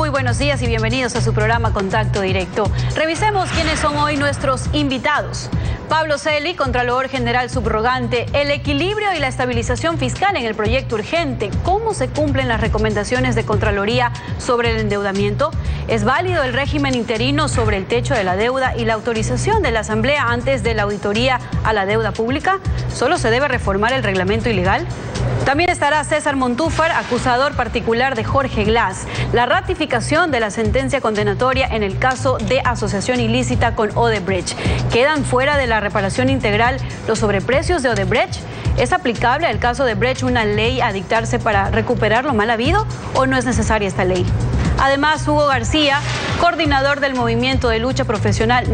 Muy buenos días y bienvenidos a su programa Contacto Directo. Revisemos quiénes son hoy nuestros invitados. Pablo Celi, Contralor General Subrogante, el equilibrio y la estabilización fiscal en el proyecto urgente. ¿Cómo se cumplen las recomendaciones de Contraloría sobre el endeudamiento? ¿Es válido el régimen interino sobre el techo de la deuda y la autorización de la Asamblea antes de la auditoría a la deuda pública? ¿Solo se debe reformar el reglamento ilegal? También estará César Montúfar, acusador particular de Jorge Glass. La ratificación de la sentencia condenatoria en el caso de asociación ilícita con Odebrecht. ¿Quedan fuera de la reparación integral los sobreprecios de Odebrecht? ¿Es aplicable al caso de Brecht una ley a dictarse para recuperar lo mal habido o no es necesaria esta ley? Además, Hugo García, coordinador del Movimiento de Lucha Profesional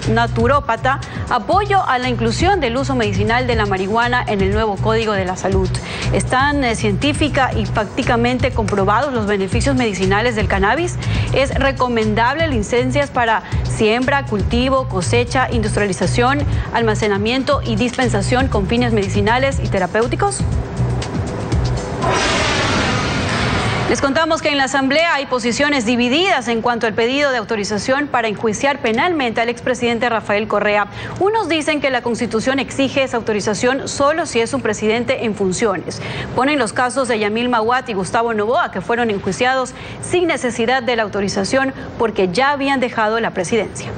Naturópata, apoyo a la inclusión del uso medicinal de la marihuana en el nuevo Código de la Salud. ¿Están científica y prácticamente comprobados los beneficios medicinales del cannabis? ¿Es recomendable licencias para siembra, cultivo, cosecha, industrialización, almacenamiento y dispensación con fines medicinales y terapéuticos? Les contamos que en la Asamblea hay posiciones divididas en cuanto al pedido de autorización para enjuiciar penalmente al expresidente Rafael Correa. Unos dicen que la Constitución exige esa autorización solo si es un presidente en funciones. Ponen los casos de Yamil Maguad y Gustavo Noboa, que fueron enjuiciados sin necesidad de la autorización porque ya habían dejado la presidencia.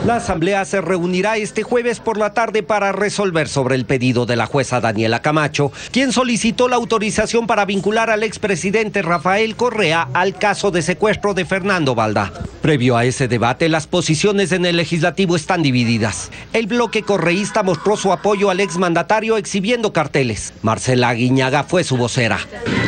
La Asamblea se reunirá este jueves por la tarde para resolver sobre el pedido de la jueza Daniela Camacho, quien solicitó la autorización para vincular al expresidente Rafael Correa al caso de secuestro de Fernando Balda. Previo a ese debate, las posiciones en el legislativo están divididas. El bloque correísta mostró su apoyo al exmandatario exhibiendo carteles. Marcela Aguiñaga fue su vocera.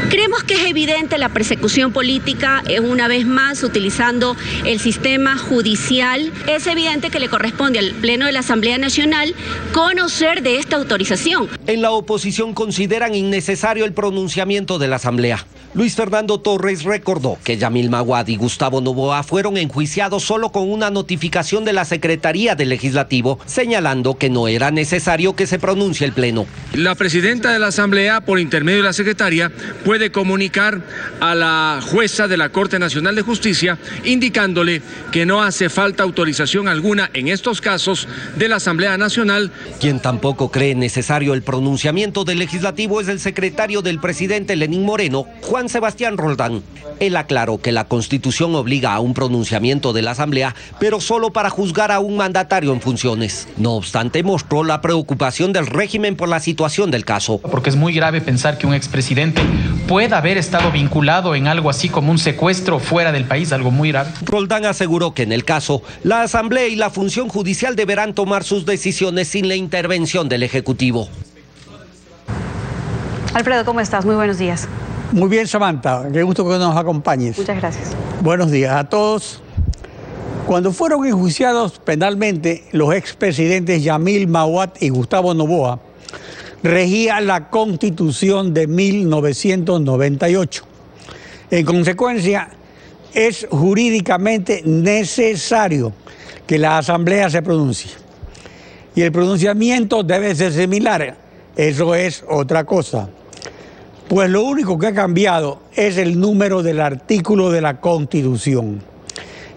Creemos que es evidente la persecución política, una vez más utilizando el sistema judicial. Es evidente que le corresponde al Pleno de la Asamblea Nacional conocer de esta autorización. En la oposición consideran innecesario el pronunciamiento de la Asamblea. Luis Fernando Torres recordó que Yamil Maguad y Gustavo Noboa fueron enjuiciados solo con una notificación de la Secretaría del Legislativo, señalando que no era necesario que se pronuncie el Pleno. La presidenta de la Asamblea, por intermedio de la secretaria, puede comunicar a la jueza de la Corte Nacional de Justicia indicándole que no hace falta autorización alguna en estos casos de la Asamblea Nacional. Quien tampoco cree necesario el pronunciamiento del Legislativo es el secretario del presidente Lenín Moreno, Juan Sebastián Roldán. Él aclaró que la Constitución obliga a un pronunciamiento de la Asamblea, pero solo para juzgar a un mandatario en funciones. No obstante, mostró la preocupación del régimen por la situación del caso. Porque es muy grave pensar que un expresidente pueda haber estado vinculado en algo así como un secuestro fuera del país, algo muy grave. Roldán aseguró que en el caso, la Asamblea y la función judicial deberán tomar sus decisiones sin la intervención del Ejecutivo. Alfredo, ¿cómo estás? Muy buenos días. Muy bien, Samantha, qué gusto que nos acompañes. Muchas gracias. Buenos días a todos. Cuando fueron enjuiciados penalmente los expresidentes Yamil Maguad y Gustavo Noboa, regía la Constitución de 1998. En consecuencia, es jurídicamente necesario que la Asamblea se pronuncie. Y el pronunciamiento debe ser similar. Eso es otra cosa. Pues lo único que ha cambiado es el número del artículo de la Constitución.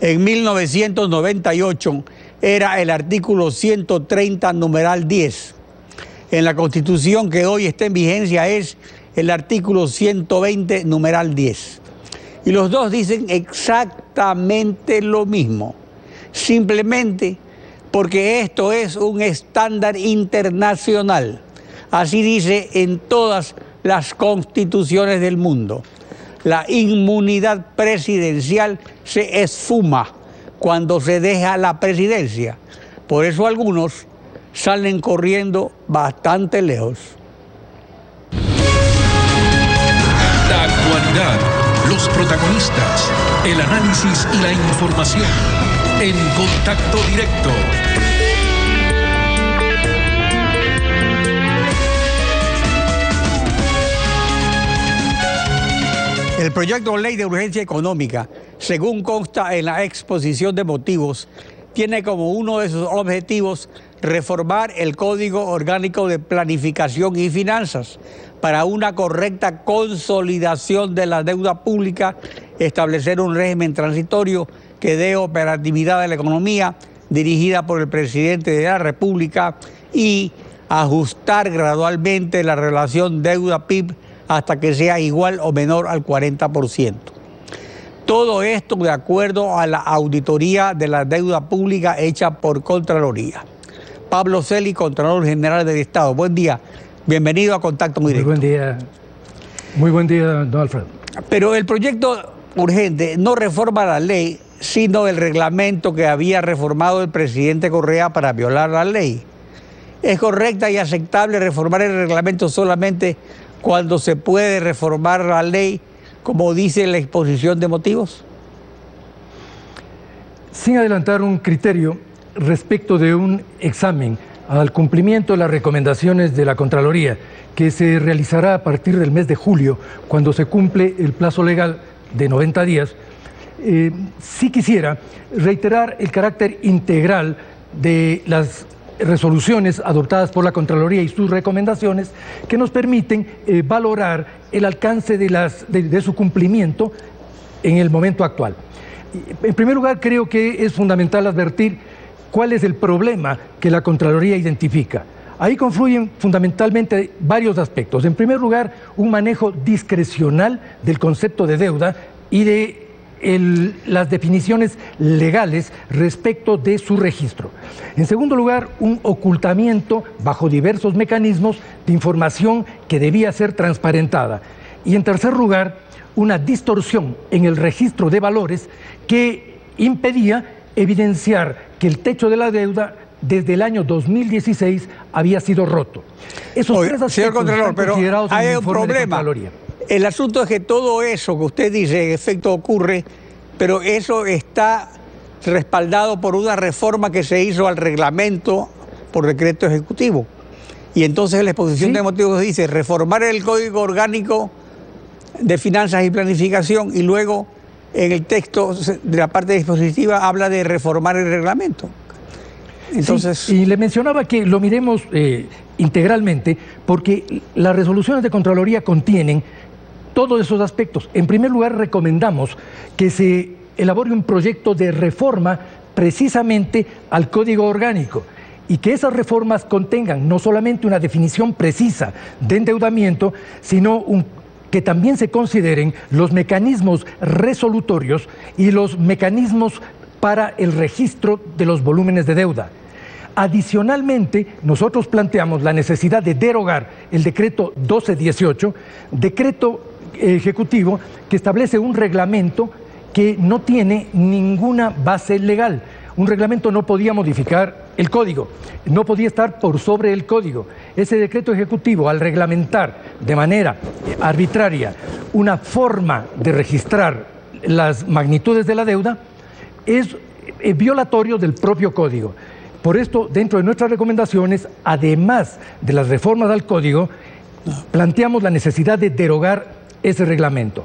En 1998 era el artículo 130, numeral 10. En la Constitución que hoy está en vigencia es el artículo 120, numeral 10. Y los dos dicen exactamente lo mismo, simplemente porque esto es un estándar internacional. Así dice en todas las constituciones del mundo. La inmunidad presidencial se esfuma cuando se deja la presidencia. Por eso algunos salen corriendo bastante lejos. La actualidad, los protagonistas, el análisis y la información en Contacto Directo. El proyecto de ley de urgencia económica, según consta en la exposición de motivos, tiene como uno de sus objetivos reformar el Código Orgánico de Planificación y Finanzas para una correcta consolidación de la deuda pública, establecer un régimen transitorio que dé operatividad a la economía dirigida por el presidente de la República y ajustar gradualmente la relación deuda-PIB hasta que sea igual o menor al 40%. Todo esto de acuerdo a la auditoría de la deuda pública hecha por Contraloría. Pablo Celi, Contralor General del Estado. Buen día. Bienvenido a Contacto Directo. Muy buen día. Muy buen día, don Alfredo. Pero el proyecto urgente no reforma la ley, sino el reglamento que había reformado el presidente Correa para violar la ley. ¿Es correcta y aceptable reformar el reglamento solamente cuando se puede reformar la ley, como dice la exposición de motivos? Sin adelantar un criterio respecto de un examen al cumplimiento de las recomendaciones de la Contraloría, que se realizará a partir del mes de julio, cuando se cumple el plazo legal de 90 días, sí quisiera reiterar el carácter integral de las resoluciones adoptadas por la Contraloría y sus recomendaciones que nos permiten valorar el alcance de su cumplimiento en el momento actual. En primer lugar, creo que es fundamental advertir cuál es el problema que la Contraloría identifica. Ahí confluyen fundamentalmente varios aspectos. En primer lugar, un manejo discrecional del concepto de deuda y de las definiciones legales respecto de su registro. En segundo lugar, un ocultamiento bajo diversos mecanismos de información que debía ser transparentada. Y en tercer lugar, una distorsión en el registro de valores que impedía evidenciar que el techo de la deuda desde el año 2016 había sido roto. Esos tres aspectos, señor Contralor, están pero considerados en hay el un informe de problema. Contraloría. El asunto es que todo eso que usted dice en efecto ocurre, pero eso está respaldado por una reforma que se hizo al reglamento por decreto ejecutivo. Y entonces la exposición de motivos dice reformar el Código Orgánico de Finanzas y Planificación, y luego en el texto de la parte dispositiva habla de reformar el reglamento. Entonces, sí, y le mencionaba que lo miremos integralmente, porque las resoluciones de Contraloría contienen todos esos aspectos. En primer lugar, recomendamos que se elabore un proyecto de reforma precisamente al Código Orgánico y que esas reformas contengan no solamente una definición precisa de endeudamiento, sino que también se consideren los mecanismos resolutorios y los mecanismos para el registro de los volúmenes de deuda. Adicionalmente, nosotros planteamos la necesidad de derogar el decreto 1218, decreto ejecutivo que establece un reglamento que no tiene ninguna base legal. Un reglamento no podía modificar el código, no podía estar por sobre el código. Ese decreto ejecutivo, al reglamentar de manera arbitraria una forma de registrar las magnitudes de la deuda, es violatorio del propio código. Por esto, dentro de nuestras recomendaciones, además de las reformas al código, planteamos la necesidad de derogar ese reglamento.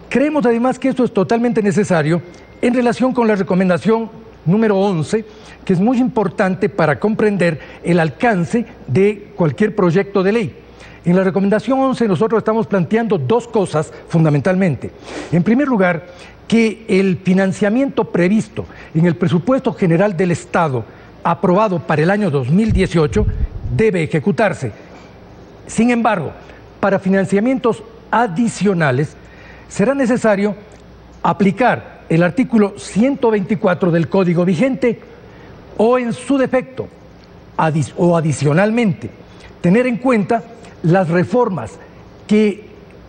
Creemos además que esto es totalmente necesario en relación con la recomendación número 11, que es muy importante para comprender el alcance de cualquier proyecto de ley. En la recomendación 11 nosotros estamos planteando dos cosas fundamentalmente. En primer lugar, que el financiamiento previsto en el presupuesto general del Estado aprobado para el año 2018 debe ejecutarse. Sin embargo, para financiamientos adicionales será necesario aplicar el artículo 124 del Código vigente o, en su defecto, adicionalmente, tener en cuenta las reformas que,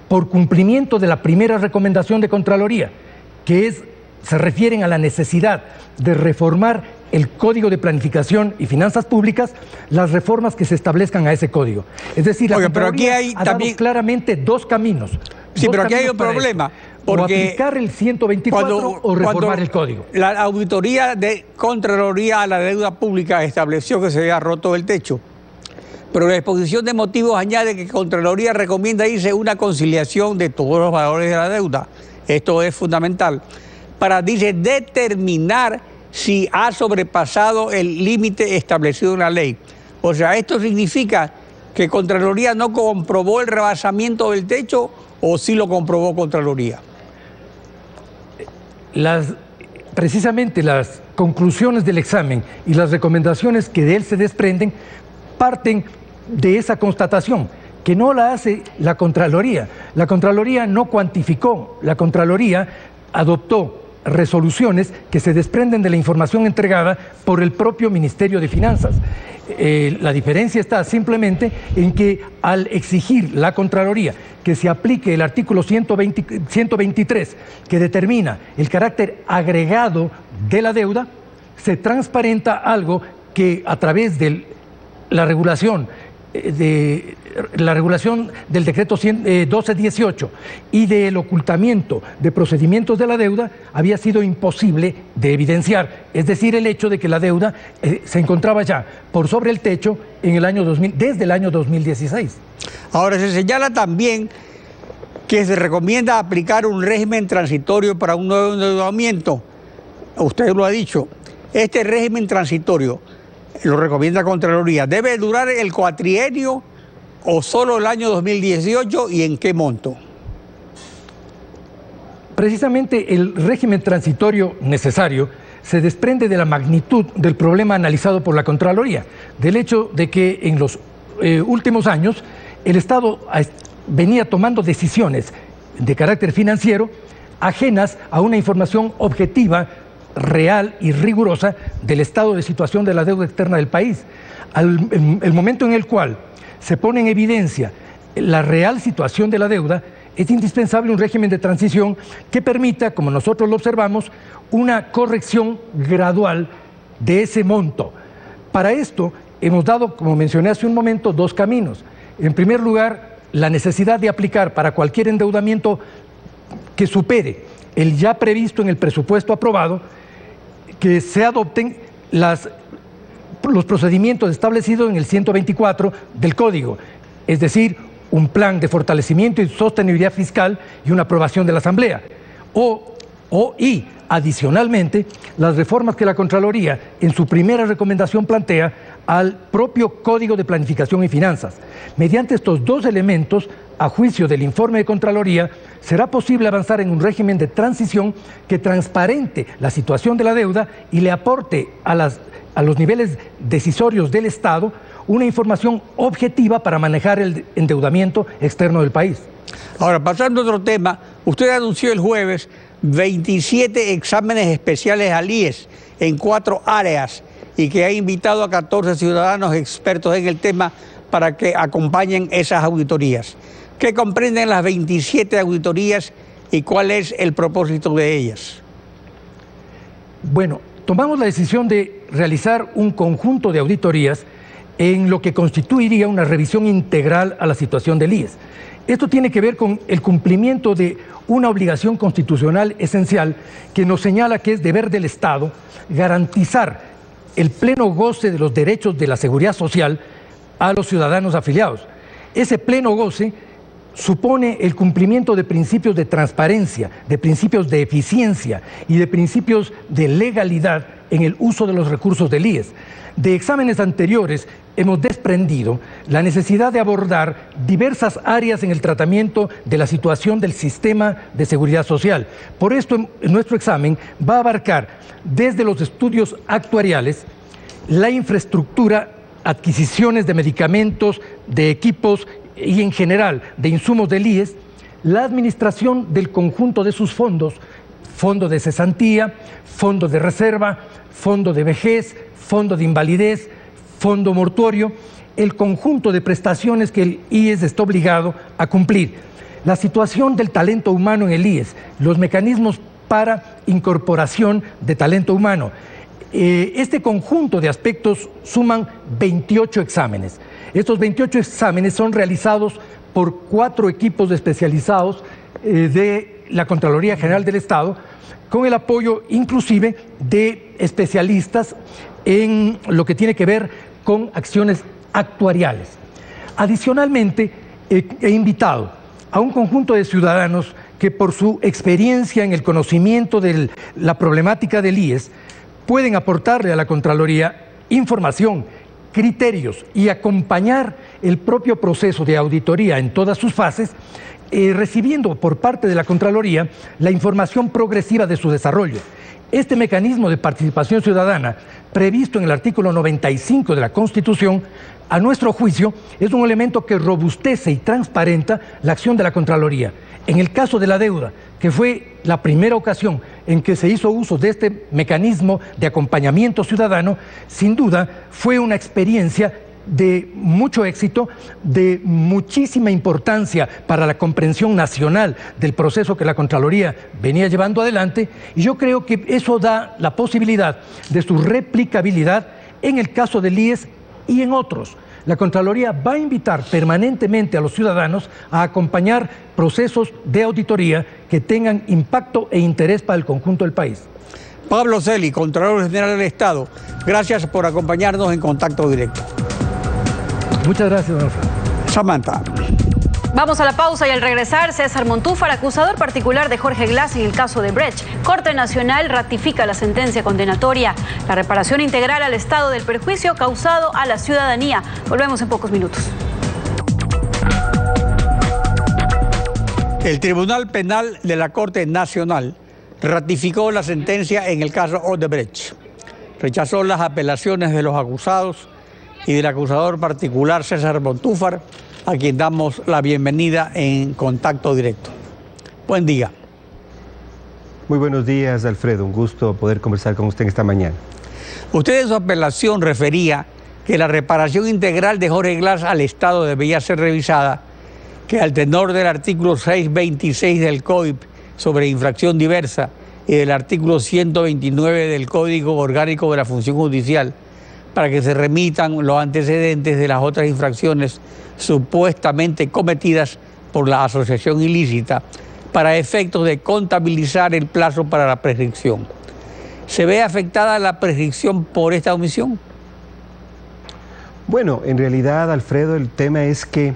por cumplimiento de la primera recomendación de Contraloría, que se refieren a la necesidad de reformar el Código de Planificación y Finanzas Públicas, las reformas que se establezcan a ese código. Es decir, la Contraloría ha dado claramente dos caminos. Sí, pero aquí hay un problema. Porque o aplicar el 124 o reformar el código. La auditoría de Contraloría a la deuda pública estableció que se había roto el techo. Pero la exposición de motivos añade que Contraloría recomienda irse una conciliación de todos los valores de la deuda. Esto es fundamental para, dice, determinar si ha sobrepasado el límite establecido en la ley. O sea, esto significa que Contraloría no comprobó el rebasamiento del techo, o sí lo comprobó Contraloría. Precisamente las conclusiones del examen y las recomendaciones que de él se desprenden parten de esa constatación, que no la hace la Contraloría. La Contraloría no cuantificó, la Contraloría adoptó resoluciones que se desprenden de la información entregada por el propio Ministerio de Finanzas. La diferencia está simplemente en que al exigir la Contraloría que se aplique el artículo 123, que determina el carácter agregado de la deuda, se transparenta algo que a través de la regulación del decreto 1218 y del ocultamiento de procedimientos de la deuda había sido imposible de evidenciar, es decir, el hecho de que la deuda se encontraba ya por sobre el techo en el año desde el año 2016. Ahora se señala también que se recomienda aplicar un régimen transitorio para un nuevo endeudamiento. Usted lo ha dicho, este régimen transitorio lo recomienda Contraloría. ¿Debe durar el cuatrienio o solo el año 2018 y en qué monto? Precisamente el régimen transitorio necesario se desprende de la magnitud del problema analizado por la Contraloría, del hecho de que en los últimos años el Estado venía tomando decisiones de carácter financiero ajenas a una información objetiva, real y rigurosa del estado de situación de la deuda externa del país. El momento en el cual se pone en evidencia la real situación de la deuda, es indispensable un régimen de transición que permita, como nosotros lo observamos, una corrección gradual de ese monto. Para esto hemos dado, como mencioné hace un momento, dos caminos. En primer lugar, la necesidad de aplicar para cualquier endeudamiento que supere el ya previsto en el presupuesto aprobado, que se adopten los procedimientos establecidos en el 124 del Código, es decir, un plan de fortalecimiento y sostenibilidad fiscal y una aprobación de la Asamblea. Y, adicionalmente, las reformas que la Contraloría en su primera recomendación plantea al propio Código de Planificación y Finanzas. Mediante estos dos elementos, a juicio del informe de Contraloría, será posible avanzar en un régimen de transición que transparente la situación de la deuda y le aporte a los niveles decisorios del Estado una información objetiva para manejar el endeudamiento externo del país. Ahora, pasando a otro tema, usted anunció el jueves 27 exámenes especiales al IES en 4 áreas y que ha invitado a 14 ciudadanos expertos en el tema para que acompañen esas auditorías. ¿Qué comprenden las 27 auditorías y cuál es el propósito de ellas? Bueno, tomamos la decisión de realizar un conjunto de auditorías en lo que constituiría una revisión integral a la situación del IES. Esto tiene que ver con el cumplimiento de una obligación constitucional esencial que nos señala que es deber del Estado garantizar el pleno goce de los derechos de la seguridad social a los ciudadanos afiliados. Ese pleno goce supone el cumplimiento de principios de transparencia, de principios de eficiencia y de principios de legalidad en el uso de los recursos del IES. De exámenes anteriores hemos desprendido la necesidad de abordar diversas áreas en el tratamiento de la situación del sistema de seguridad social. Por esto, nuestro examen va a abarcar desde los estudios actuariales, la infraestructura, adquisiciones de medicamentos, de equipos y en general de insumos del IES, la administración del conjunto de sus fondos, fondo de cesantía, fondo de reserva, fondo de vejez, fondo de invalidez, fondo mortuorio, el conjunto de prestaciones que el IES está obligado a cumplir, la situación del talento humano en el IES, los mecanismos para incorporación de talento humano. Este conjunto de aspectos suman 28 exámenes. Estos 28 exámenes son realizados por 4 equipos especializados de la Contraloría General del Estado, con el apoyo inclusive de especialistas en lo que tiene que ver con acciones actuariales. Adicionalmente, he invitado a un conjunto de ciudadanos que por su experiencia en el conocimiento de la problemática del IES pueden aportarle a la Contraloría información, criterios y acompañar el propio proceso de auditoría en todas sus fases, recibiendo por parte de la Contraloría la información progresiva de su desarrollo. Este mecanismo de participación ciudadana, previsto en el artículo 95 de la Constitución, a nuestro juicio, es un elemento que robustece y transparenta la acción de la Contraloría. En el caso de la deuda, que fue la primera ocasión en que se hizo uso de este mecanismo de acompañamiento ciudadano, sin duda fue una experiencia de mucho éxito, de muchísima importancia para la comprensión nacional del proceso que la Contraloría venía llevando adelante, y yo creo que eso da la posibilidad de su replicabilidad en el caso del IES y en otros. La Contraloría va a invitar permanentemente a los ciudadanos a acompañar procesos de auditoría que tengan impacto e interés para el conjunto del país. Pablo Celi, Contralor General del Estado, gracias por acompañarnos en Contacto Directo. Muchas gracias, don Alfredo. Samantha. Vamos a la pausa y al regresar, César Montúfar, acusador particular de Jorge Glass en el caso de Brecht. Corte Nacional ratifica la sentencia condenatoria, la reparación integral al Estado del perjuicio causado a la ciudadanía. Volvemos en pocos minutos. El Tribunal Penal de la Corte Nacional ratificó la sentencia en el caso Odebrecht. Rechazó las apelaciones de los acusados y del acusador particular César Montúfar, a quien damos la bienvenida en Contacto Directo. Buen día. Muy buenos días, Alfredo. Un gusto poder conversar con usted esta mañana. Usted en su apelación refería que la reparación integral de Jorge Glass al Estado debía ser revisada, que al tenor del artículo 626 del COIP sobre infracción diversa y del artículo 129 del Código Orgánico de la Función Judicial, para que se remitan los antecedentes de las otras infracciones supuestamente cometidas por la asociación ilícita para efectos de contabilizar el plazo para la prescripción. ¿Se ve afectada la prescripción por esta omisión? Bueno, en realidad, Alfredo, el tema es que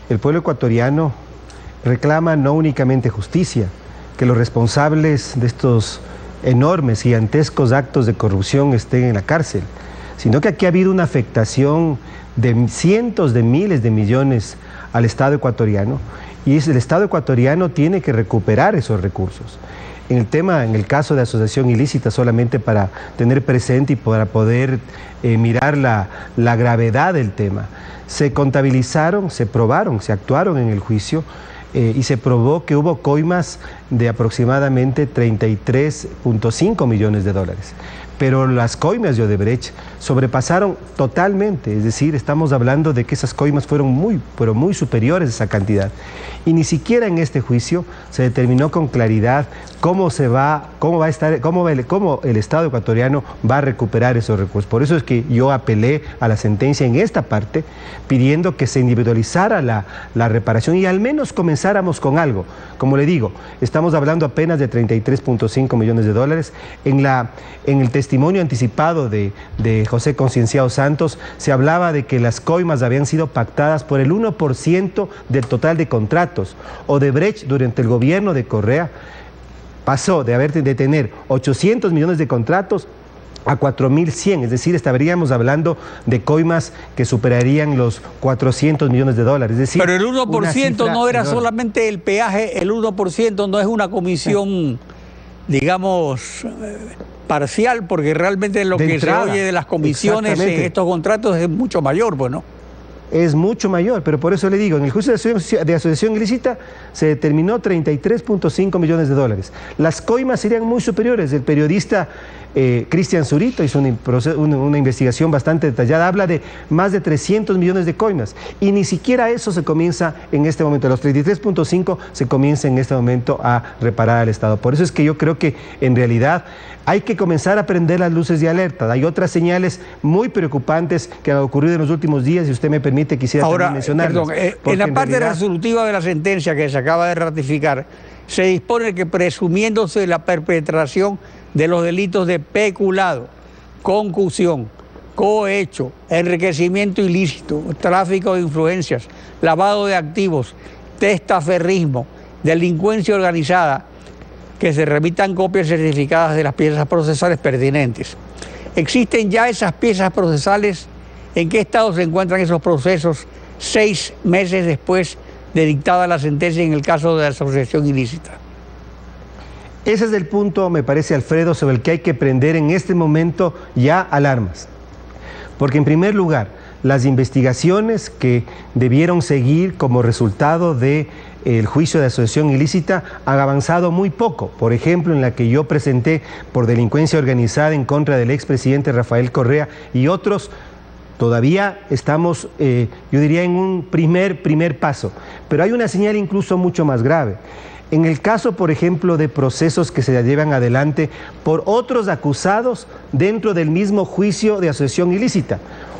el pueblo ecuatoriano reclama no únicamente justicia, que los responsables de estos enormes, gigantescos actos de corrupción estén en la cárcel, sino que aquí ha habido una afectación de cientos de miles de millones al Estado ecuatoriano, y el Estado ecuatoriano tiene que recuperar esos recursos. En el caso de asociación ilícita, solamente para tener presente y para poder mirar la gravedad del tema, se contabilizaron, se probaron, se actuaron en el juicio y se probó que hubo coimas de aproximadamente 33.5 millones de dólares. Pero las coimas de Odebrecht sobrepasaron totalmente, es decir, estamos hablando de que esas coimas fueron muy superiores a esa cantidad. Y ni siquiera en este juicio se determinó con claridad cómo el Estado ecuatoriano va a recuperar esos recursos. Por eso es que yo apelé a la sentencia en esta parte, pidiendo que se individualizara la reparación y al menos comenzáramos con algo. Como le digo, estamos hablando apenas de 33.5 millones de dólares. En el testimonio anticipado de José Concienciado Santos se hablaba de que las coimas habían sido pactadas por el 1% del total de contratos. Odebrecht, durante el gobierno de Correa, pasó de tener 800 millones de contratos a 4.100, es decir, estaríamos hablando de coimas que superarían los 400 millones de dólares. Es decir, pero el 1% no era solamente el peaje, el 1% no es una comisión, digamos, parcial, porque realmente lo que se oye de las comisiones en estos contratos es mucho mayor, pues, ¿no? Es mucho mayor, pero por eso le digo, en el juicio de asociación ilícita se determinó 33.5 millones de dólares. Las coimas serían muy superiores. El periodista Cristian Zurito hizo una investigación bastante detallada, habla de más de 300 millones de coimas, y ni siquiera eso se comienza en este momento, los 33.5 se comienza en este momento a reparar al Estado. Por eso es que yo creo que en realidad hay que comenzar a prender las luces de alerta. Hay otras señales muy preocupantes que han ocurrido en los últimos días, y si usted me permite quisiera también mencionarlas. En la parte resolutiva de la sentencia que se acaba de ratificar, se dispone que, presumiéndose la perpetración de los delitos de peculado, concusión, cohecho, enriquecimiento ilícito, tráfico de influencias, lavado de activos, testaferrismo, delincuencia organizada, que se remitan copias certificadas de las piezas procesales pertinentes. ¿Existen ya esas piezas procesales? ¿En qué estado se encuentran esos procesos 6 meses después de dictada la sentencia en el caso de asociación ilícita? Ese es el punto, me parece, Alfredo, sobre el que hay que prender en este momento ya alarmas. Porque en primer lugar, las investigaciones que debieron seguir como resultado del juicio de asociación ilícita han avanzado muy poco. Por ejemplo, en la que yo presenté por delincuencia organizada en contra del expresidente Rafael Correa y otros, todavía estamos, yo diría, en un primer paso. Pero hay una señal incluso mucho más grave. En el caso, por ejemplo, de procesos que se llevan adelante por otros acusados dentro del mismo juicio de asociación ilícita,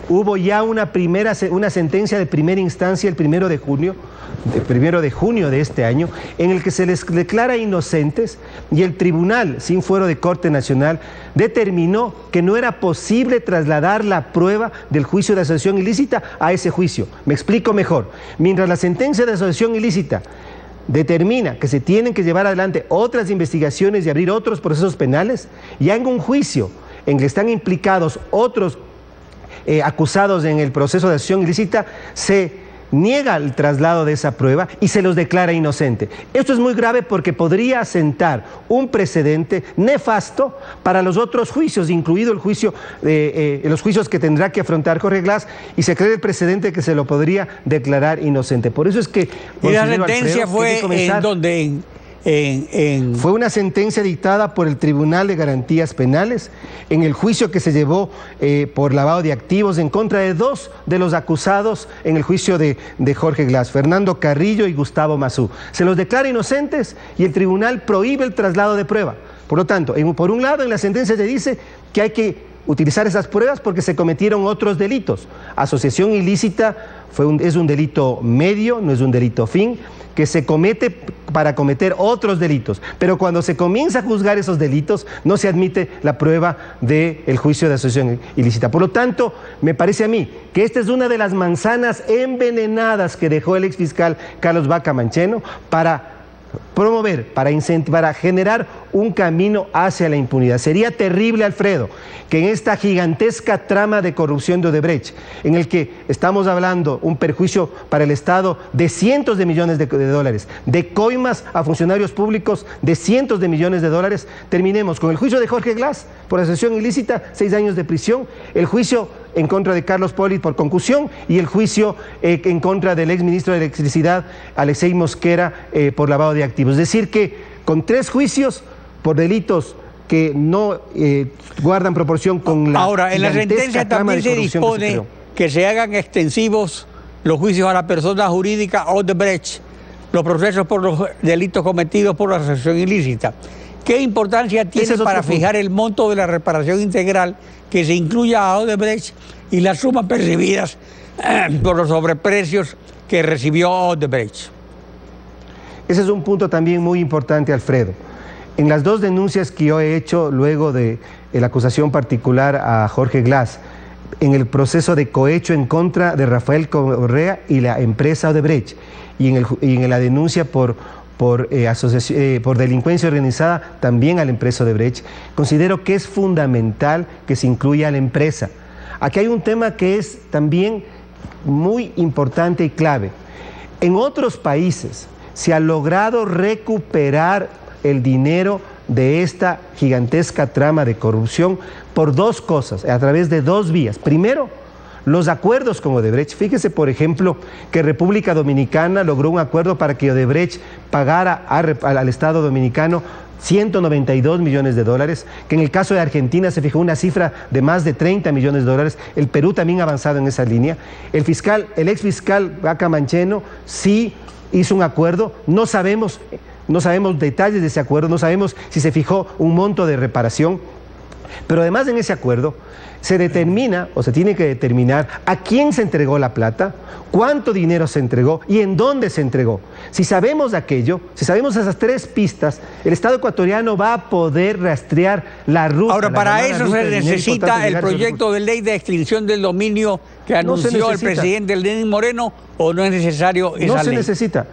hubo ya una sentencia de primera instancia el 1 de junio de este año, en el que se les declara inocentes y el tribunal, sin fuero de Corte Nacional, determinó que no era posible trasladar la prueba del juicio de asociación ilícita a ese juicio. Me explico mejor. Mientras la sentencia de asociación ilícita determina que se tienen que llevar adelante otras investigaciones y abrir otros procesos penales, ya en un juicio en que están implicados otros acusados en el proceso de asociación ilícita, se niega el traslado de esa prueba y se los declara inocente. Esto es muy grave porque podría sentar un precedente nefasto para los otros juicios, incluido el juicio, los juicios que tendrá que afrontar Jorge Glass, y se cree el precedente que se lo podría declarar inocente. Por eso es que... ¿Y la sentencia fue en dónde? Fue una sentencia dictada por el Tribunal de Garantías Penales en el juicio que se llevó por lavado de activos en contra de 2 de los acusados en el juicio de Jorge Glass, Fernando Carrillo y Gustavo Mazú. Se los declara inocentes y el tribunal prohíbe el traslado de prueba. Por lo tanto, por un lado en la sentencia se dice que hay que utilizar esas pruebas porque se cometieron otros delitos. Asociación ilícita es un delito medio, no es un delito fin, que se comete para cometer otros delitos. Pero cuando se comienza a juzgar esos delitos, no se admite la prueba del juicio de asociación ilícita. Por lo tanto, me parece a mí que esta es una de las manzanas envenenadas que dejó el exfiscal Carlos Vaca Mancheno para promover, para generar un camino hacia la impunidad. Sería terrible, Alfredo, que en esta gigantesca trama de corrupción de Odebrecht, en el que estamos hablando un perjuicio para el Estado de cientos de millones de dólares, de coimas a funcionarios públicos de cientos de millones de dólares, terminemos con el juicio de Jorge Glass por asociación ilícita, 6 años de prisión, el juicio en contra de Carlos Pollitt por concusión y el juicio en contra del exministro de Electricidad, Alexei Mosquera, por lavado de activos. Es decir que con 3 juicios por delitos que no guardan proporción con la... Ahora, en la sentencia también se dispone que se hagan extensivos los juicios a la persona jurídica Odebrecht, los procesos por los delitos cometidos por la asociación ilícita. ¿Qué importancia tiene para fijar el monto de la reparación integral que se incluya a Odebrecht y las sumas percibidas por los sobreprecios que recibió Odebrecht? Ese es un punto también muy importante, Alfredo. En las 2 denuncias que yo he hecho luego de la acusación particular a Jorge Glass, en el proceso de cohecho en contra de Rafael Correa y la empresa Odebrecht, y en la denuncia por delincuencia organizada también a la empresa Odebrecht, considero que es fundamental que se incluya a la empresa. Aquí hay un tema que es también muy importante y clave. En otros países se ha logrado recuperar el dinero de esta gigantesca trama de corrupción por 2 cosas, a través de 2 vías. Primero, los acuerdos con Odebrecht. Fíjese, por ejemplo, que República Dominicana logró un acuerdo para que Odebrecht pagara al Estado dominicano 192 millones de dólares, que en el caso de Argentina se fijó una cifra de más de 30 millones de dólares. El Perú también ha avanzado en esa línea. El exfiscal Vaca Mancheno sí hizo un acuerdo, no sabemos detalles de ese acuerdo, no sabemos si se fijó un monto de reparación, pero además en ese acuerdo se determina o se tiene que determinar a quién se entregó la plata, cuánto dinero se entregó y en dónde se entregó. Si sabemos aquello, si sabemos esas 3 pistas, el Estado ecuatoriano va a poder rastrear la ruta. Ahora, para eso se necesita el proyecto de ley de extinción del dominio que anunció el presidente Lenín Moreno, ¿o no es necesario esa ley? No se necesita.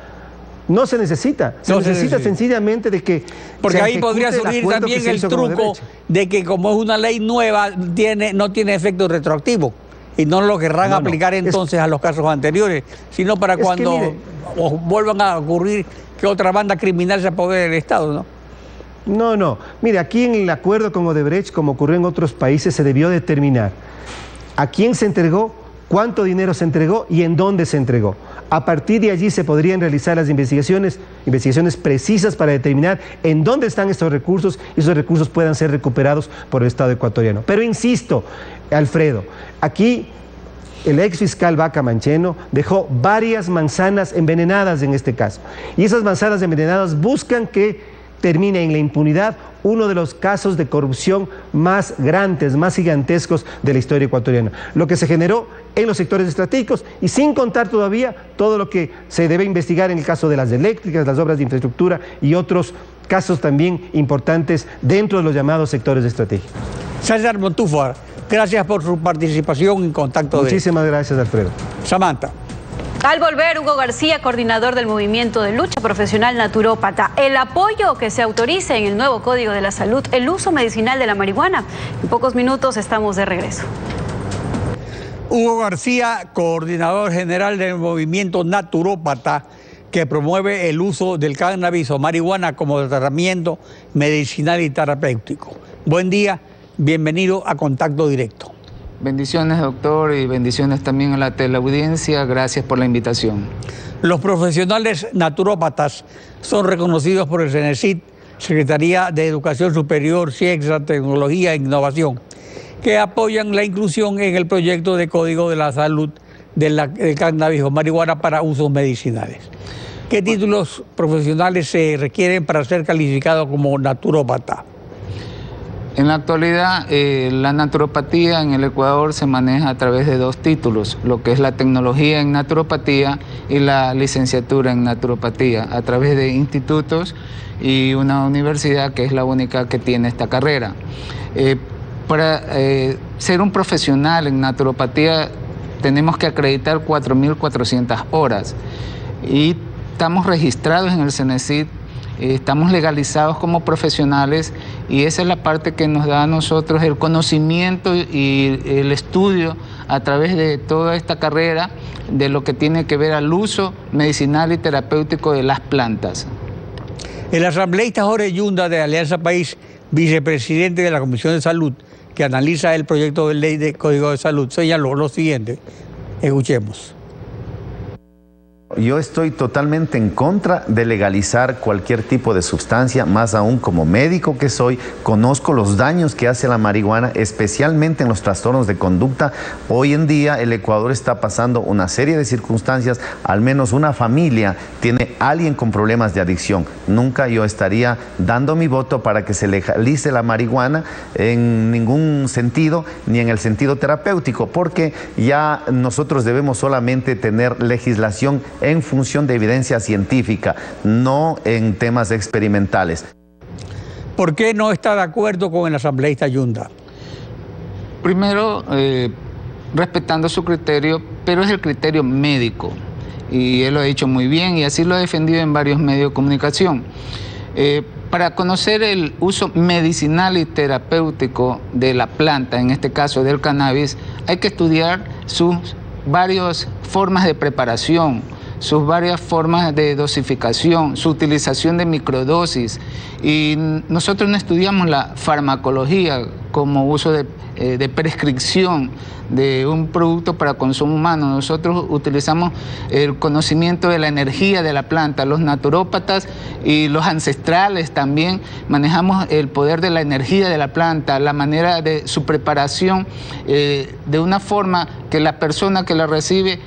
No se necesita. Se necesita sencillamente de que... Porque ahí podría surgir también el truco de que como es una ley nueva, no tiene efecto retroactivo. Y no lo querrán aplicar entonces a los casos anteriores, sino para cuando vuelvan a ocurrir que otra banda criminal se apodere del Estado, ¿no? No. Mire, aquí en el acuerdo con Odebrecht, como ocurrió en otros países, se debió determinar a quién se entregó, cuánto dinero se entregó y en dónde se entregó. A partir de allí se podrían realizar las investigaciones precisas para determinar en dónde están estos recursos y esos recursos puedan ser recuperados por el Estado ecuatoriano. Pero insisto, Alfredo, aquí el ex fiscal Vaca Mancheno dejó varias manzanas envenenadas en este caso. Y esas manzanas envenenadas buscan que termine en la impunidad uno de los casos de corrupción más grandes, más gigantescos de la historia ecuatoriana. Lo que se generó en los sectores estratégicos y sin contar todavía todo lo que se debe investigar en el caso de las eléctricas, las obras de infraestructura y otros casos también importantes dentro de los llamados sectores estratégicos. César Montúfar, gracias por su participación en Contacto Directo. Muchísimas gracias, Alfredo. Samantha. Al volver, Hugo García, coordinador del Movimiento de Lucha Profesional Naturópata, el apoyo que se autorice en el nuevo Código de la Salud, el uso medicinal de la marihuana. En pocos minutos estamos de regreso. Hugo García, coordinador general del Movimiento Naturópata, que promueve el uso del cannabis o marihuana como tratamiento medicinal y terapéutico. Buen día, bienvenido a Contacto Directo. Bendiciones, doctor, y bendiciones también a la teleaudiencia. Gracias por la invitación. Los profesionales naturópatas son reconocidos por el CENESID, Secretaría de Educación Superior, Ciencia, Tecnología e Innovación, que apoyan la inclusión en el proyecto de Código de la Salud del cannabis o marihuana para usos medicinales. ¿Qué títulos profesionales se requieren para ser calificado como naturópata? En la actualidad, la naturopatía en el Ecuador se maneja a través de dos títulos, lo que es la tecnología en naturopatía y la licenciatura en naturopatía, a través de institutos y una universidad que es la única que tiene esta carrera. Para ser un profesional en naturopatía tenemos que acreditar 4.400 horas y estamos registrados en el CENESID. Estamos legalizados como profesionales y esa es la parte que nos da a nosotros el conocimiento y el estudio a través de toda esta carrera de lo que tiene que ver al uso medicinal y terapéutico de las plantas. El asambleísta Jorge Yunda de Alianza País, vicepresidente de la Comisión de Salud, que analiza el proyecto de ley de Código de Salud, señaló lo siguiente. Escuchemos. Yo estoy totalmente en contra de legalizar cualquier tipo de sustancia, más aún como médico que soy, conozco los daños que hace la marihuana, especialmente en los trastornos de conducta. Hoy en día el Ecuador está pasando una serie de circunstancias, al menos una familia tiene alguien con problemas de adicción. Nunca yo estaría dando mi voto para que se legalice la marihuana en ningún sentido, ni en el sentido terapéutico, porque ya nosotros debemos solamente tener legislación en función de evidencia científica, no en temas experimentales. ¿Por qué no está de acuerdo con el asambleísta Yunda? Primero, respetando su criterio, pero es el criterio médico, y él lo ha dicho muy bien, y así lo ha defendido en varios medios de comunicación. Para conocer el uso medicinal y terapéutico de la planta, en este caso del cannabis, hay que estudiar sus varias formas de preparación, sus varias formas de dosificación, su utilización de microdosis. Y nosotros no estudiamos la farmacología como uso de prescripción de un producto para consumo humano. Nosotros utilizamos el conocimiento de la energía de la planta. Los naturópatas y los ancestrales también manejamos el poder de la energía de la planta, la manera de su preparación, de una forma que la persona que la recibe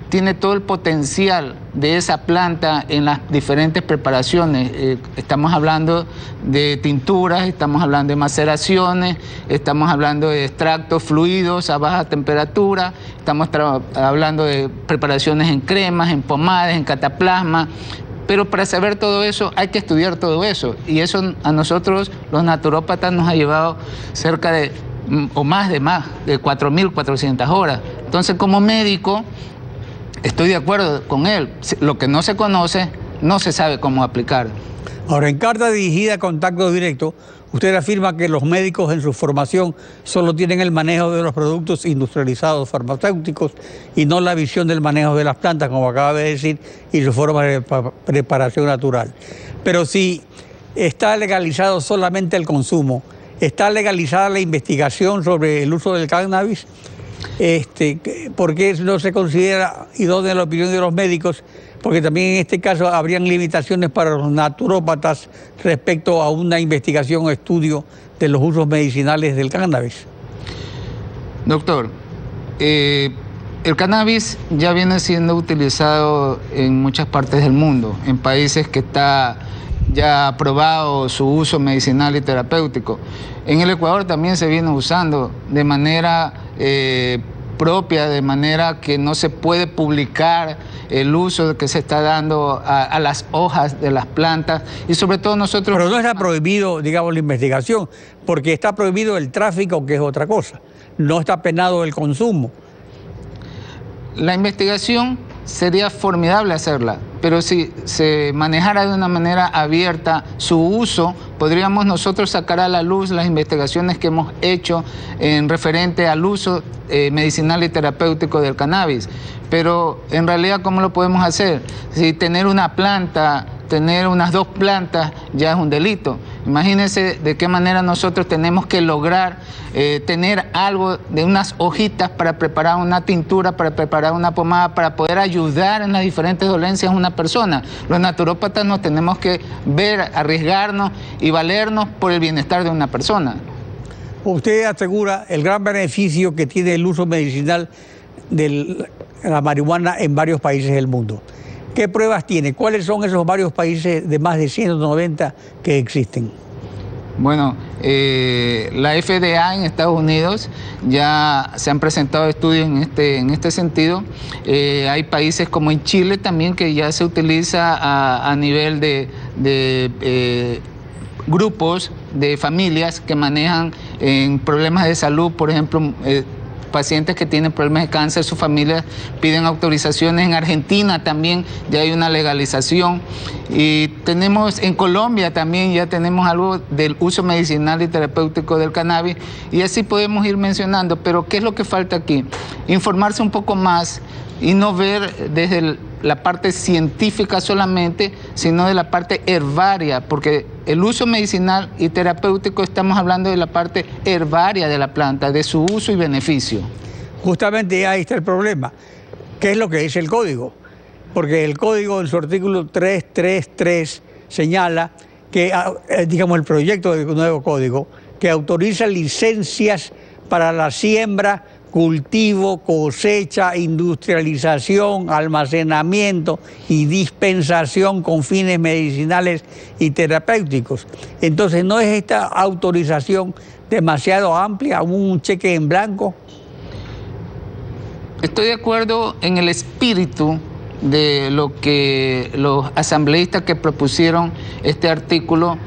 tiene todo el potencial de esa planta en las diferentes preparaciones. Estamos hablando de tinturas, estamos hablando de maceraciones, estamos hablando de extractos fluidos a baja temperatura, estamos hablando de preparaciones en cremas, en pomadas, en cataplasma. Pero para saber todo eso hay que estudiar todo eso, y eso a nosotros los naturópatas nos ha llevado cerca de, o más de 4.400 horas. Entonces, como médico, estoy de acuerdo con él. Lo que no se conoce no se sabe cómo aplicar. Ahora, en carta dirigida a Contacto Directo, usted afirma que los médicos en su formación solo tienen el manejo de los productos industrializados farmacéuticos y no la visión del manejo de las plantas, como acaba de decir, y su forma de preparación natural. Pero si está legalizado solamente el consumo, ¿está legalizada la investigación sobre el uso del cannabis? ¿Por qué no se considera idónea la opinión de los médicos? Porque también en este caso habrían limitaciones para los naturópatas respecto a una investigación o estudio de los usos medicinales del cannabis. Doctor, el cannabis ya viene siendo utilizado en muchas partes del mundo, en países que está ya aprobado su uso medicinal y terapéutico. En el Ecuador también se viene usando de manera propia, de manera que no se puede publicar el uso que se está dando a las hojas de las plantas y sobre todo nosotros... Pero no está prohibido, digamos, la investigación, porque está prohibido el tráfico, que es otra cosa. No está penado el consumo. La investigación sería formidable hacerla, pero si se manejara de una manera abierta su uso, podríamos nosotros sacar a la luz las investigaciones que hemos hecho en referente al uso medicinal y terapéutico del cannabis. Pero en realidad, ¿cómo lo podemos hacer? Si tener una planta, tener unas 2 plantas ya es un delito. Imagínense de qué manera nosotros tenemos que lograr tener algo de unas hojitas para preparar una tintura, para preparar una pomada, para poder ayudar en las diferentes dolencias a una persona. Los naturópatas nos tenemos que ver, arriesgarnos y valernos por el bienestar de una persona. Usted asegura el gran beneficio que tiene el uso medicinal de la marihuana en varios países del mundo. ¿Qué pruebas tiene? ¿Cuáles son esos varios países de más de 190 que existen? Bueno, la FDA en Estados Unidos ya se han presentado estudios en este sentido. Hay países como en Chile también que ya se utiliza a nivel de grupos de familias que manejan en problemas de salud, por ejemplo, pacientes que tienen problemas de cáncer, sus familias piden autorizaciones. En Argentina también ya hay una legalización y tenemos en Colombia también ya tenemos algo del uso medicinal y terapéutico del cannabis y así podemos ir mencionando. Pero ¿qué es lo que falta aquí? Informarse un poco más y no ver desde la parte científica solamente, sino de la parte herbaria, porque el uso medicinal y terapéutico estamos hablando de la parte herbaria de la planta, de su uso y beneficio. Justamente ahí está el problema. ¿Qué es lo que dice el código? Porque el código en su artículo 333 señala que, digamos, el proyecto de nuevo código, que autoriza licencias para la siembra, cultivo, cosecha, industrialización, almacenamiento y dispensación con fines medicinales y terapéuticos. Entonces, ¿no es esta autorización demasiado amplia, un cheque en blanco? Estoy de acuerdo en el espíritu de lo que los asambleístas que propusieron este artículo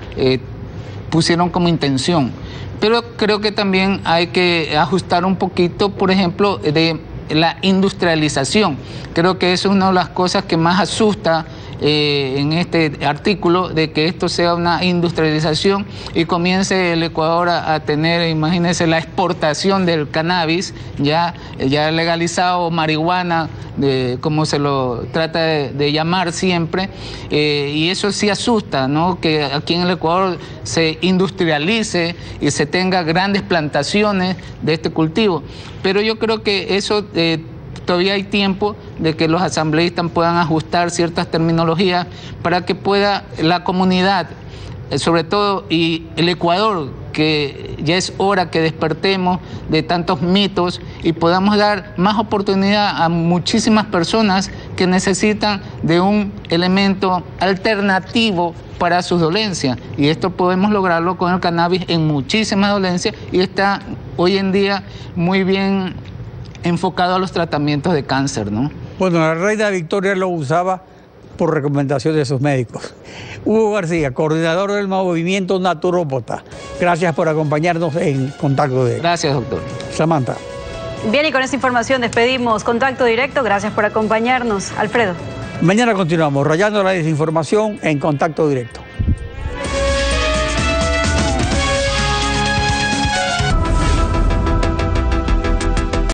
pusieron como intención. Pero creo que también hay que ajustar un poquito, por ejemplo, de la industrialización. Creo que eso es una de las cosas que más asusta en este artículo, de que esto sea una industrialización y comience el Ecuador a tener, imagínense, la exportación del cannabis, ya legalizado, marihuana, como se lo trata de llamar siempre, y eso sí asusta, ¿no? Que aquí en el Ecuador se industrialice y se tenga grandes plantaciones de este cultivo. Pero yo creo que eso todavía hay tiempo de que los asambleístas puedan ajustar ciertas terminologías para que pueda la comunidad, sobre todo, y el Ecuador, que ya es hora que despertemos de tantos mitos y podamos dar más oportunidad a muchísimas personas que necesitan de un elemento alternativo para sus dolencias. Y esto podemos lograrlo con el cannabis en muchísimas dolencias y está hoy en día muy bien enfocado a los tratamientos de cáncer, ¿no? Bueno, la reina Victoria lo usaba por recomendación de sus médicos. Hugo García, coordinador del movimiento naturópata. Gracias por acompañarnos en Contacto Directo. Gracias, doctor. Samantha. Bien, y con esta información despedimos Contacto Directo. Gracias por acompañarnos. Alfredo. Mañana continuamos rayando la desinformación en Contacto Directo.